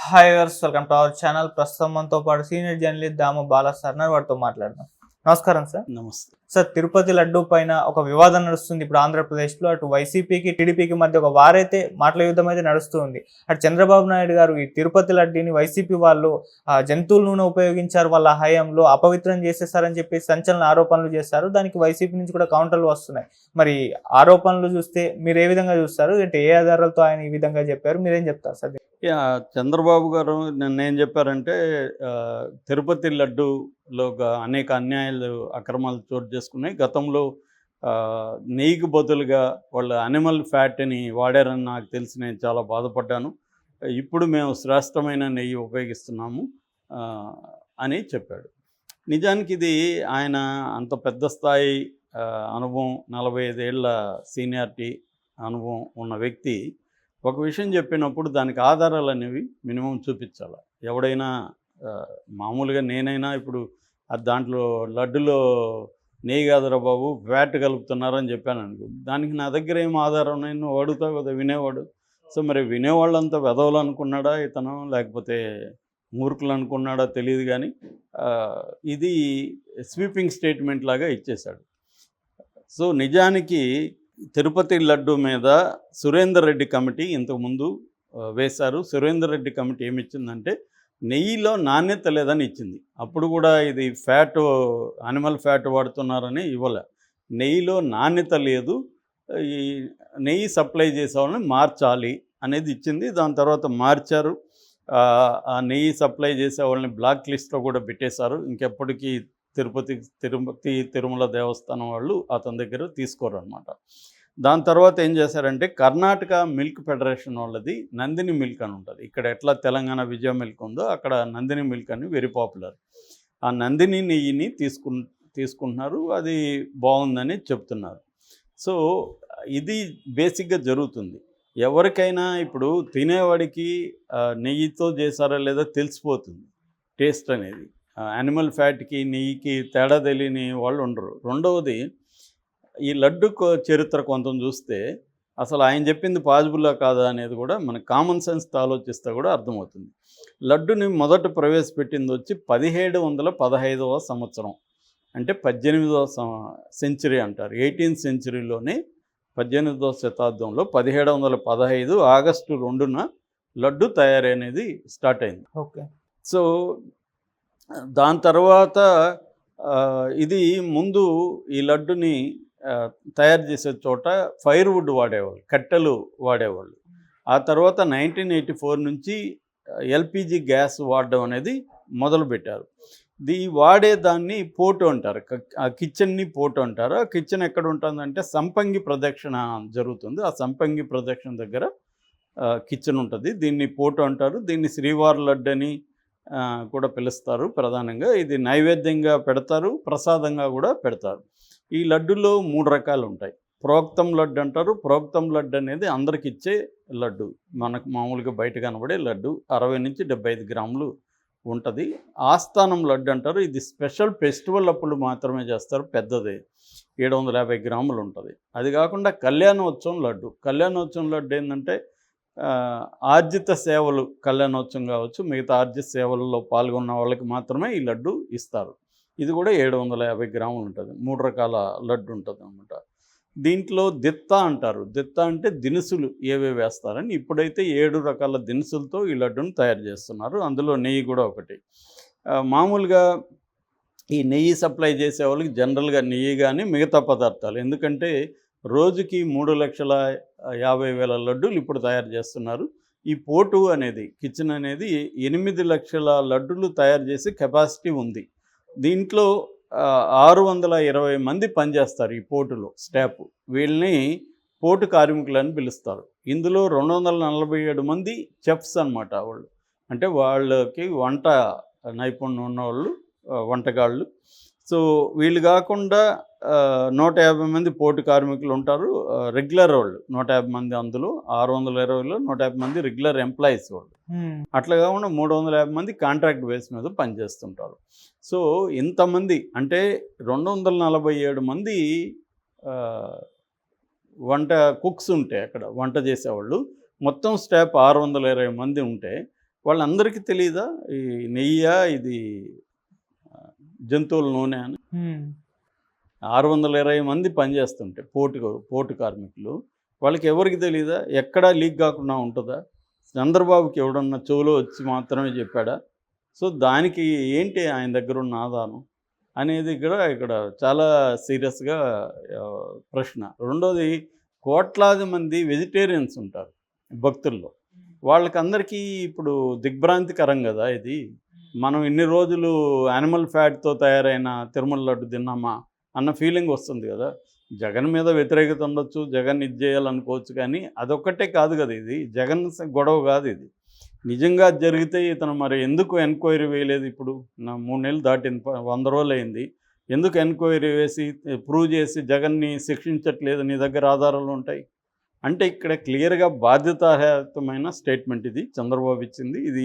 Hi viewers, welcome to our channel. ప్రస్తుతం మనతో పాటు సీనియర్ జర్నలిస్ట్ దాము బాలా సార్ ఉన్నారు. వారితో మాట్లాడదాం. నమస్కారం సార్. నమస్తే. సార్, తిరుపతి లడ్డు పైన ఒక వివాదం నడుస్తుంది ఇప్పుడు ఆంధ్రప్రదేశ్లో. అటు వైసీపీకి టీడీపీకి మధ్య ఒక వారైతే మాటల యుద్ధం అయితే నడుస్తూ ఉంది. అటు చంద్రబాబు నాయుడు గారు ఈ తిరుపతి లడ్డీని వైసీపీ వాళ్ళు జంతువుల నూనె ఉపయోగించారు, వాళ్ళ హయాంలో అపవిత్రం చేసేసారని చెప్పి సంచలన ఆరోపణలు చేశారు. దానికి వైసీపీ నుంచి కూడా కౌంటర్లు వస్తున్నాయి. మరి ఆరోపణలు చూస్తే మీరు ఏ విధంగా చూస్తారు? అంటే ఏ ఆధారాలతో ఆయన ఈ విధంగా చెప్పారు? మీరేం చెప్తారు సార్? చంద్రబాబు గారు నిన్నేం చెప్పారంటే తిరుపతి లడ్డూలో అనేక అన్యాయాలు అక్రమాలు చోటు చేసుకున్నాయి. గతంలో నెయ్యికి బదులుగా వాళ్ళు అనిమల్ ఫ్యాట్ని వాడారని నాకు తెలిసి నేను చాలా బాధపడ్డాను. ఇప్పుడు మేము శ్రేష్టమైన నెయ్యి ఉపయోగిస్తున్నాము అని చెప్పాడు. నిజానికి ఇది ఆయన అంత పెద్ద స్థాయి అనుభవం, 45 ఏళ్ళ సీనియారిటీ అనుభవం ఉన్న వ్యక్తి ఒక విషయం చెప్పినప్పుడు దానికి ఆధారాలు అనేవి మినిమం చూపించాలి. ఎవడైనా మామూలుగా నేనైనా ఇప్పుడు దాంట్లో లడ్డులో నెయ్యి కాదురా బాబు ఫ్యాట్ కలుపుతున్నారని చెప్పాను అనుకో, దానికి నా దగ్గర ఏం ఆధారం నేను అడుగుతావు కదా వినేవాడు. సో మరి వినేవాళ్ళంతా వెధవలు అనుకున్నాడా ఇతను, లేకపోతే మూర్ఖులు అనుకున్నాడా తెలియదు. కానీ ఇది స్వీపింగ్ స్టేట్మెంట్ లాగా ఇచ్చేశాడు. సో నిజానికి తిరుపతి లడ్డు మీద సురేందర్ రెడ్డి కమిటీ ఇంతకుముందు వేశారు. సురేందర్ రెడ్డి కమిటీ ఏమిచ్చిందంటే నెయ్యిలో నాణ్యత లేదని ఇచ్చింది. అప్పుడు కూడా ఇది ఫ్యాట్, అనిమల్ ఫ్యాట్ వాడుతున్నారని ఇవ్వలే. నెయ్యిలో నాణ్యత లేదు, ఈ నెయ్యి సప్లై చేసే వాళ్ళని మార్చాలి అనేది ఇచ్చింది. దాని తర్వాత మార్చారు. ఆ నెయ్యి సప్లై చేసే వాళ్ళని బ్లాక్ లిస్ట్లో కూడా పెట్టేశారు. ఇంకెప్పటికీ తిరుమల దేవస్థానం వాళ్ళు అతని దగ్గర తీసుకోరు అనమాట. దాని తర్వాత ఏం చేశారంటే కర్ణాటక మిల్క్ ఫెడరేషన్ వాళ్ళది నందిని మిల్క్ అని ఉంటుంది. ఇక్కడ ఎట్లా తెలంగాణ విజయ మిల్క్ ఉందో అక్కడ నందిని మిల్క్ అని వెరీ పాపులర్. ఆ నందిని నెయ్యిని తీసుకుంటున్నారు. అది బాగుందని చెప్తున్నారు. సో ఇది బేసిక్గా జరుగుతుంది. ఎవరికైనా ఇప్పుడు తినేవాడికి నెయ్యితో చేశారా లేదా తెలిసిపోతుంది టేస్ట్ అనేది. యానిమల్ ఫ్యాట్కి నెయ్యికి తేడా తెలియని వాళ్ళు ఉండరు. రెండవది, ఈ లడ్డు చరిత్ర కొంత చూస్తే అసలు ఆయన చెప్పింది పాజిబుల్లా కాదా అనేది కూడా మన కామన్ సెన్స్తో ఆలోచిస్తే కూడా అర్థమవుతుంది. లడ్డుని మొదట ప్రవేశపెట్టింది వచ్చి 1715వ సంవత్సరం, అంటే 18వ సెంచరీ అంటారు. 18th సెంచరీలోనే 18వ శతాబ్దంలో 1715 ఆగస్టు 2న లడ్డు తయారీ అనేది స్టార్ట్ అయింది. ఓకే. సో దాని తర్వాత ఇది ముందు ఈ లడ్డుని తయారు చేసే చోట ఫైర్వుడ్ వాడేవాళ్ళు, కట్టెలు వాడేవాళ్ళు. ఆ తర్వాత 1984 నుంచి ఎల్పిజి గ్యాస్ వాడడం అనేది మొదలుపెట్టారు. వాడేదాన్ని పోటు అంటారు. ఆ కిచెన్ని పోటు అంటారు. ఆ కిచెన్ ఎక్కడ ఉంటుందంటే సంపంగి ప్రదక్షిణ జరుగుతుంది. ఆ సంపంగి ప్రదక్షిణ దగ్గర కిచెన్ ఉంటుంది. దీన్ని పోటు అంటారు. దీన్ని శ్రీవారి లడ్డు అని కూడా పిలుస్తారు. ప్రధానంగా ఇది నైవేద్యంగా పెడతారు, ప్రసాదంగా కూడా పెడతారు. ఈ లడ్డులో 3 రకాలు ఉంటాయి. ప్రోక్తం లడ్డు అంటారు. ప్రోక్తం లడ్డు అనేది అందరికి ఇచ్చే లడ్డు, మనకు మామూలుగా బయట కనబడే లడ్డు 60 నుంచి 75 గ్రాములు ఉంటుంది. ఆస్థానం లడ్డు అంటారు. ఇది స్పెషల్ ఫెస్టివల్ అప్పుడు మాత్రమే చేస్తారు. పెద్దది 750 గ్రాములు ఉంటుంది. అది కాకుండా కళ్యాణోత్సవం లడ్డు. కళ్యాణోత్సవం లడ్డు ఏంటంటే ఆర్జిత సేవలు, కళ్యాణోత్సవం కావచ్చు, మిగతా ఆర్జిత సేవలలో పాల్గొన్న వాళ్ళకి మాత్రమే ఈ లడ్డు ఇస్తారు. ఇది కూడా 750 గ్రాములు ఉంటుంది. 3 రకాల లడ్డు ఉంటుంది అన్నమాట. దీంట్లో దిత్త అంటారు. దిత్త అంటే దినుసులు ఏవేవి వేస్తారని. ఇప్పుడైతే 7 రకాల దినుసులతో ఈ లడ్డును తయారు చేస్తున్నారు. అందులో నెయ్యి కూడా ఒకటి. మామూలుగా ఈ నెయ్యి సప్లై చేసే వాళ్ళకి జనరల్గా నెయ్యి కానీ మిగతా పదార్థాలు, ఎందుకంటే రోజుకి 3,50,000 లడ్డూలు ఇప్పుడు తయారు చేస్తున్నారు. ఈ పోటు అనేది కిచెన్ అనేది 8 లక్షల లడ్డులు తయారు చేసే కెపాసిటీ ఉంది. దీంట్లో 620 మంది పనిచేస్తారు ఈ పోటులో స్టాఫ్. వీళ్ళని పోటు కార్మికులని పిలుస్తారు. ఇందులో 247 మంది చెఫ్స్ అనమాట. వాళ్ళు అంటే వాళ్ళకి వంట నైపుణ్యం ఉన్నవాళ్ళు, వంటగాళ్ళు. సో వీళ్ళు కాకుండా 150 మంది పోటు కార్మికులు ఉంటారు, రెగ్యులర్ వాళ్ళు 150 మంది. అందులో 620లో 150 మంది రెగ్యులర్ ఎంప్లాయీస్ వాళ్ళు. అట్లా కాకుండా 350 మంది కాంట్రాక్ట్ బేస్ మీద పనిచేస్తుంటారు. సో ఇంతమంది అంటే 247 మంది వంట కుక్స్ ఉంటే అక్కడ వంట చేసేవాళ్ళు. మొత్తం స్టాఫ్ 620 మంది ఉంటే వాళ్ళందరికీ తెలియదా ఈ నెయ్యి ఇది జంతువుల నూనె అని? 620 మంది పనిచేస్తుంటే పోటు కార్మికులు, వాళ్ళకి ఎవరికి తెలియదా? ఎక్కడా లీక్ కాకుండా ఉంటుందా? చంద్రబాబుకి ఎవడన్నా చెవులో వచ్చి మాత్రమే చెప్పాడా? సో దానికి ఏంటి ఆయన దగ్గర ఉన్న ఆధారం అనేది కూడా ఇక్కడ చాలా సీరియస్గా ప్రశ్న. రెండోది, కోట్లాది మంది వెజిటేరియన్స్ ఉంటారు భక్తుల్లో. వాళ్ళకందరికీ ఇప్పుడు దిగ్భ్రాంతికరం కదా ఇది. మనం ఇన్ని రోజులు యానిమల్ ఫ్యాట్తో తయారైన తిరుమల లడ్డు తిన్నామా అన్న ఫీలింగ్ వస్తుంది కదా. జగన్ మీద వ్యతిరేకత ఉండొచ్చు, జగన్ ఇది చేయాలనుకోవచ్చు, కానీ అదొక్కటే కాదు కదా ఇది. జగన్ గొడవ కాదు ఇది. నిజంగా జరిగితే ఇతను మరి ఎందుకు ఎంక్వైరీ వేయలేదు? ఇప్పుడు 3 నెలలు దాటింది, 100 రోజులు అయింది. ఎందుకు ఎంక్వైరీ వేసి ప్రూవ్ చేసి జగన్ని శిక్షించట్లేదు? నీ దగ్గర ఆధారాలు ఉంటాయి అంటే ఇక్కడ క్లియర్గా బాధ్యతారహితమైన స్టేట్మెంట్ ఇది చంద్రబాబు ఇచ్చింది. ఇది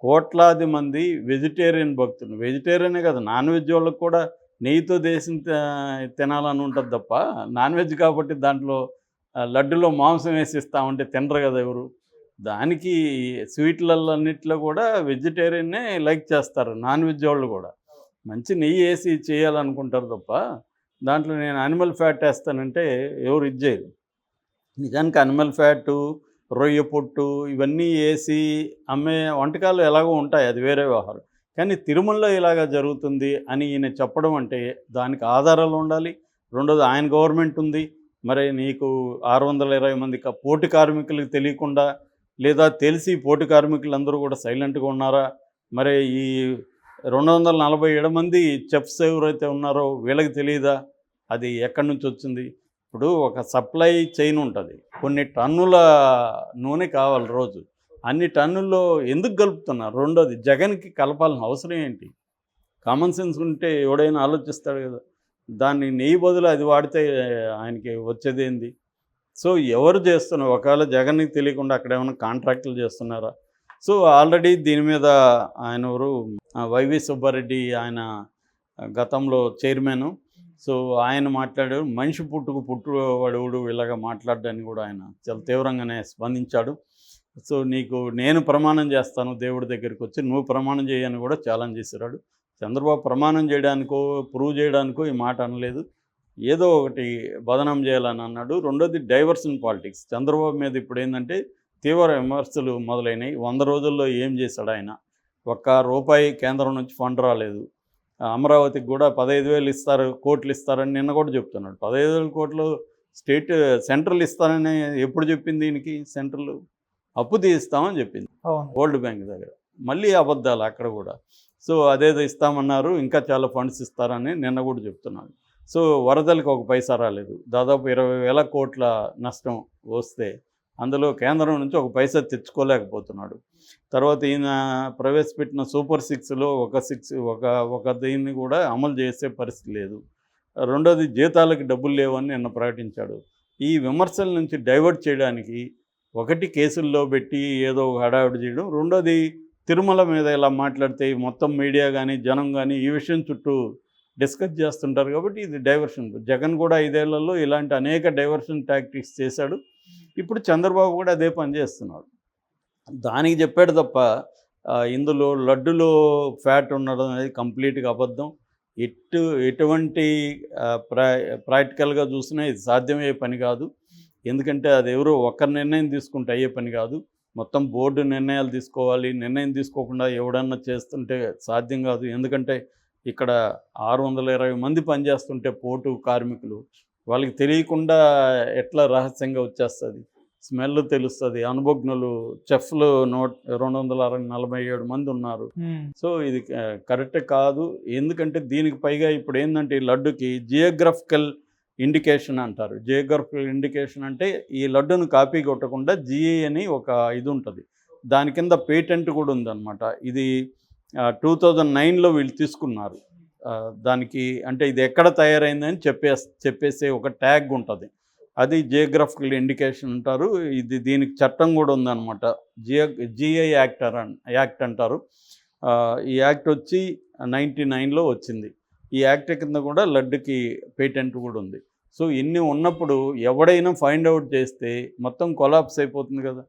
కోట్లాది మంది వెజిటేరియన్ భక్తులు, వెజిటేరియనే కదా, నాన్ వెజ్ వాళ్ళకు కూడా నెయ్యితో దేశం తినాలని ఉంటుంది తప్ప, నాన్ వెజ్ కాబట్టి దాంట్లో లడ్డులో మాంసం వేసి ఇస్తామంటే తినరు కదా ఎవరు. దానికి స్వీట్లన్నిట్లో కూడా వెజిటేరియన్నే లైక్ చేస్తారు నాన్ వెజ్ వాళ్ళు కూడా. మంచి నెయ్యి వేసి చేయాలనుకుంటారు తప్ప దాంట్లో నేను యానిమల్ ఫ్యాట్ వేస్తానంటే ఎవరు ఇది చేయరు. నిజానికి యానిమల్ ఫ్యాటు, రొయ్య పొట్టు ఇవన్నీ వేసి అమ్మే వంటకాలు ఎలాగో ఉంటాయి, అది వేరే వ్యవహారం. కానీ తిరుమలలో ఇలాగా జరుగుతుంది అని ఈయన చెప్పడం అంటే దానికి ఆధారాలు ఉండాలి. రెండోది, ఆయన గవర్నమెంట్ ఉంది, మరి నీకు 620 మంది పోటు కార్మికులకు తెలియకుండా, లేదా తెలిసి పోటు కార్మికులందరూ కూడా సైలెంట్గా ఉన్నారా? మరి ఈ 247 మంది చెఫ్స్ ఎవరైతే ఉన్నారో వీళ్ళకి తెలియదా అది ఎక్కడి నుంచి వచ్చింది? ఇప్పుడు ఒక సప్లై చైన్ ఉంటుంది, కొన్ని టన్నుల నూనె కావాలి రోజు, అన్ని టన్నుల్లో ఎందుకు కలుపుతున్నారు? రెండోది, జగన్కి కలపాల్సిన అవసరం ఏంటి? కామన్ సెన్స్ ఉంటే ఎవడైనా ఆలోచిస్తాడు కదా. దాన్ని నెయ్యి బదులు అది వాడితే ఆయనకి వచ్చేది ఏంది? సో ఎవరు చేస్తున్నారు? ఒకవేళ జగన్కి తెలియకుండా అక్కడ ఏమైనా కాంట్రాక్టులు చేస్తున్నారా? సో ఆల్రెడీ దీని మీద ఆయన ఎవరు, వైవి సుబ్బారెడ్డి, ఆయన గతంలో చైర్మన్. సో ఆయన మాట్లాడాడు, మనిషి పుట్టువాడు ఇలాగ మాట్లాడడానికి కూడా ఆయన చాలా తీవ్రంగానే స్పందించాడు. సో నేను ప్రమాణం చేస్తాను దేవుడి దగ్గరికి వచ్చి, నువ్వు ప్రమాణం చేయని కూడా ఛాలెంజ్ చేశాడు. చంద్రబాబు ప్రమాణం చేయడానికో ప్రూవ్ చేయడానికో ఈ మాట అనలేదు, ఏదో ఒకటి బదనాం చేయాలని అన్నాడు. రెండోది, డైవర్షన్ పాలిటిక్స్. చంద్రబాబు మీద ఇప్పుడు ఏంటంటే తీవ్ర విమర్శలు మొదలైనవి. 100 రోజుల్లో ఏం చేశాడు ఆయన? ₹1 కేంద్రం నుంచి ఫండ్ రాలేదు. అమరావతికి కూడా 15,000 కోట్లు ఇస్తారని నిన్న కూడా చెప్తున్నాడు. 15,000 కోట్లు సెంట్రల్ ఇస్తారని ఎప్పుడు చెప్పింది దీనికి? సెంట్రల్ అప్పు తీస్తామని చెప్పింది వరల్డ్ బ్యాంక్ దగ్గర. మళ్ళీ అబద్ధాలు అక్కడ కూడా. సో అదేదో ఇస్తామన్నారు, ఇంకా చాలా ఫండ్స్ ఇస్తారని నిన్న కూడా చెప్తున్నాడు. సో వరదలకు 1 పైసా రాలేదు, దాదాపు 20,000 కోట్ల నష్టం వస్తే అందులో కేంద్రం నుంచి 1 పైసా తెచ్చుకోలేకపోతున్నాడు. తర్వాత ఈయన ప్రవేశపెట్టిన సూపర్ 6లో ఒక దీన్ని కూడా అమలు చేసే పరిస్థితి లేదు. రెండోది, జీతాలకు డబ్బులు లేవని నిన్న ప్రకటించాడు. ఈ విమర్శల నుంచి డైవర్ట్ చేయడానికి ఒకటి కేసుల్లో పెట్టి ఏదో హడావిడి చేయడం, రెండోది తిరుమల మీద ఇలా మాట్లాడితే మొత్తం మీడియా కానీ జనం కానీ ఈ విషయం చుట్టూ డిస్కస్ చేస్తుంటారు కాబట్టి ఇది డైవర్షన్. జగన్ కూడా 5 ఏళ్లలో ఇలాంటి అనేక డైవర్షన్ టాక్టిక్స్ చేశాడు. ఇప్పుడు చంద్రబాబు కూడా అదే పని చేస్తున్నాడు. దానికి చెప్పాడు తప్ప ఇందులో లడ్డులో ఫ్యాట్ ఉండడం అనేది కంప్లీట్గా అబద్ధం. ఎటువంటి ప్రాక్టికల్గా చూసినా ఇది సాధ్యమయ్యే పని కాదు. ఎందుకంటే అది ఎవరో ఒకరి నిర్ణయం తీసుకుంటే అయ్యే పని కాదు, మొత్తం బోర్డు నిర్ణయాలు తీసుకోవాలి. నిర్ణయం తీసుకోకుండా ఎవడన్నా చేస్తుంటే సాధ్యం కాదు. ఎందుకంటే ఇక్కడ 620 మంది పనిచేస్తుంటే పోటు కార్మికులు, వాళ్ళకి తెలియకుండా ఎట్లా రహస్యంగా వచ్చేస్తుంది? స్మెల్ తెలుస్తుంది. అనుభజ్ఞులు చెఫ్లు 247 మంది ఉన్నారు. సో ఇది కరెక్ట్ కాదు. ఎందుకంటే దీనికి పైగా ఇప్పుడు ఏంటంటే ఈ లడ్డుకి జియోగ్రఫికల్ ఇండికేషన్ అంటారు. జియోగ్రఫికల్ ఇండికేషన్ అంటే ఈ లడ్డును కాపీ కొట్టకుండా జిఐ అని ఒక ఇది ఉంటుంది, దాని కింద పేటెంట్ కూడా ఉందన్నమాట. ఇది 2009లో వీళ్ళు తీసుకున్నారు. దానికి అంటే ఇది ఎక్కడ తయారైందని చెప్పేసే ఒక ట్యాగ్ ఉంటుంది, అది జియోగ్రఫికల్ ఇండికేషన్ అంటారు. దీనికి చట్టం కూడా ఉందన్నమాట, జిఐ యాక్ట్ అంటారు. ఈ యాక్ట్ వచ్చి 99లో వచ్చింది. ఈ యాక్ట్ కింద కూడా లడ్డుకి పేటెంట్ కూడా ఉంది. సో ఇన్ని ఉన్నప్పుడు ఎవడైనా ఫైండ్ అవుట్ చేస్తే మొత్తం కొలాప్స్ అయిపోతుంది కదా.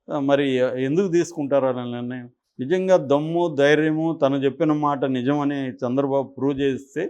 మరి ఎందుకు తీసుకుంటారు అలా నిర్ణయం? నిజంగా దమ్ము, ధైర్యము, తను చెప్పిన మాట నిజమని చంద్రబాబు ప్రూవ్ చేస్తే